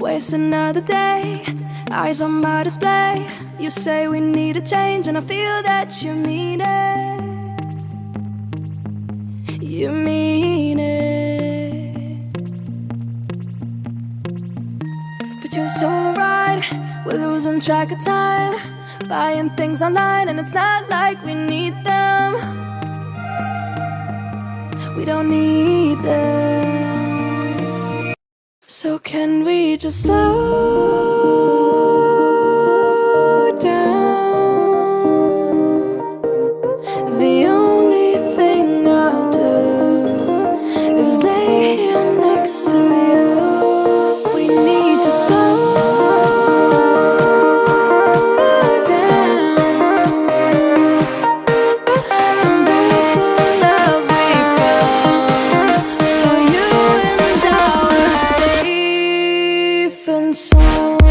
Waste another day, eyes on my display. You say we need a change, and I feel that you mean it. You mean it. But you're so right, we're losing track of time, buying things online, and it's not like we need them. We don't need them. So can we just slow down? The only thing I'll do is lay here next to you. We need to slow down. Embrace the love we found. For you and I were safe and sound.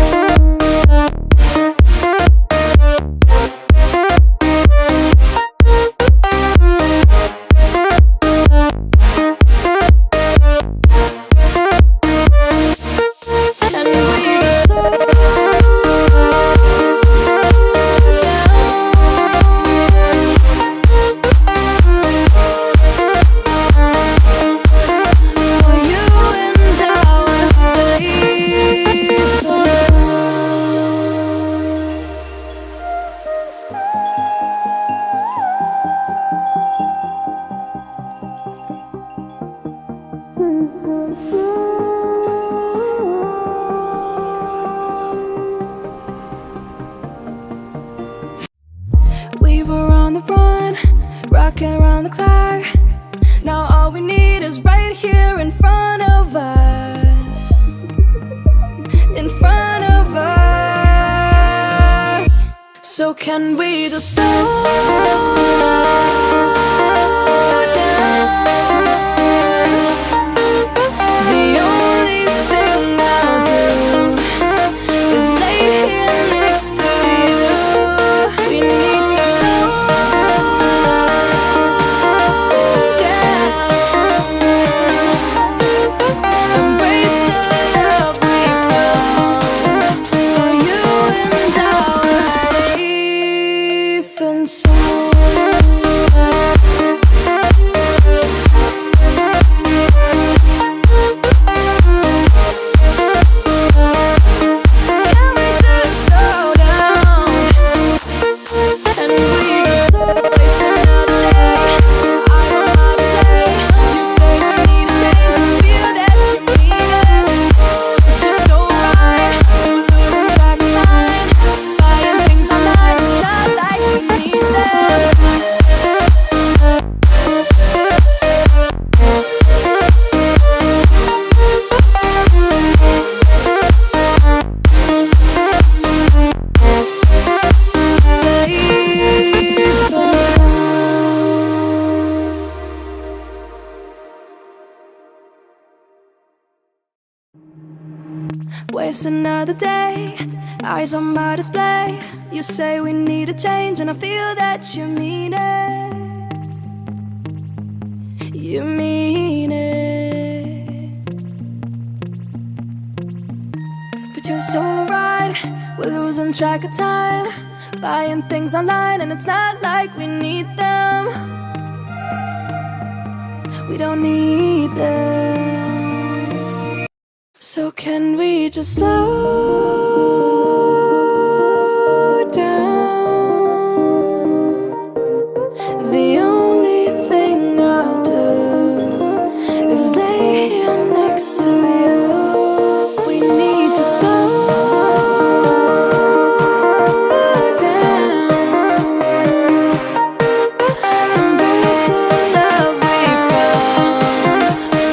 We were on the run, rocking around the clock. Now all we need is right here in front of us. In front of us. So can we just slow down? The only thing I'll do is lay here next to you. We need to slow down. Embrace the love we found. For you and I were safe and sound. Can we just slow down? And we just slow. Waste another day, I don't know to say. You say we need a change, and feel that you mean it. But you're so right, we're losing track of time, buying things online, it's not like we need them. Safe and sound. Waste another day, eyes on my display. You say we need a change, and I feel that you mean it. You mean it. But you're so right, we're losing track of time, buying things online, and it's not like we need them. We don't need them. So can we just slow down? The only thing I'll do is lay here next to you. We need to slow down. Embrace the love we found.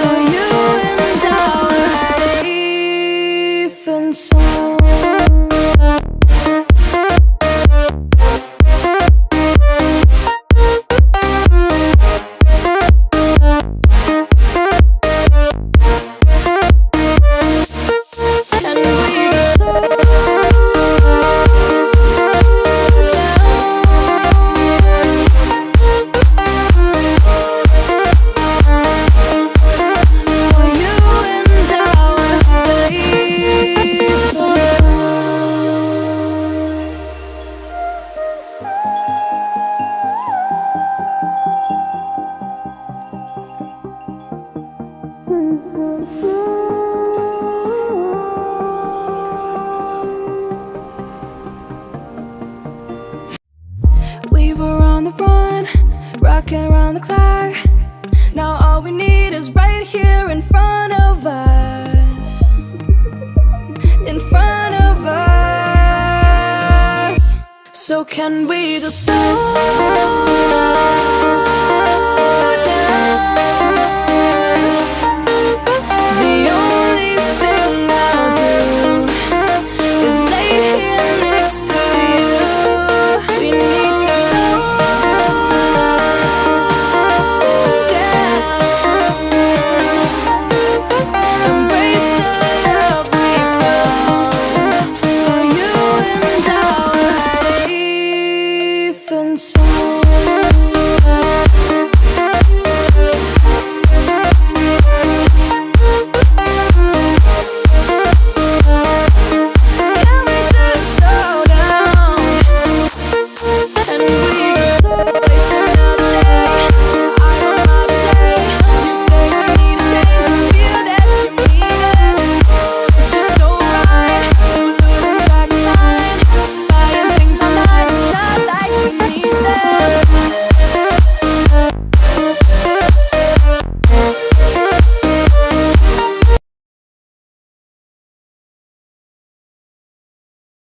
For you and I were safe and sound. around the clock. Now all we need is right here in front of us. In front of us. So can we just slow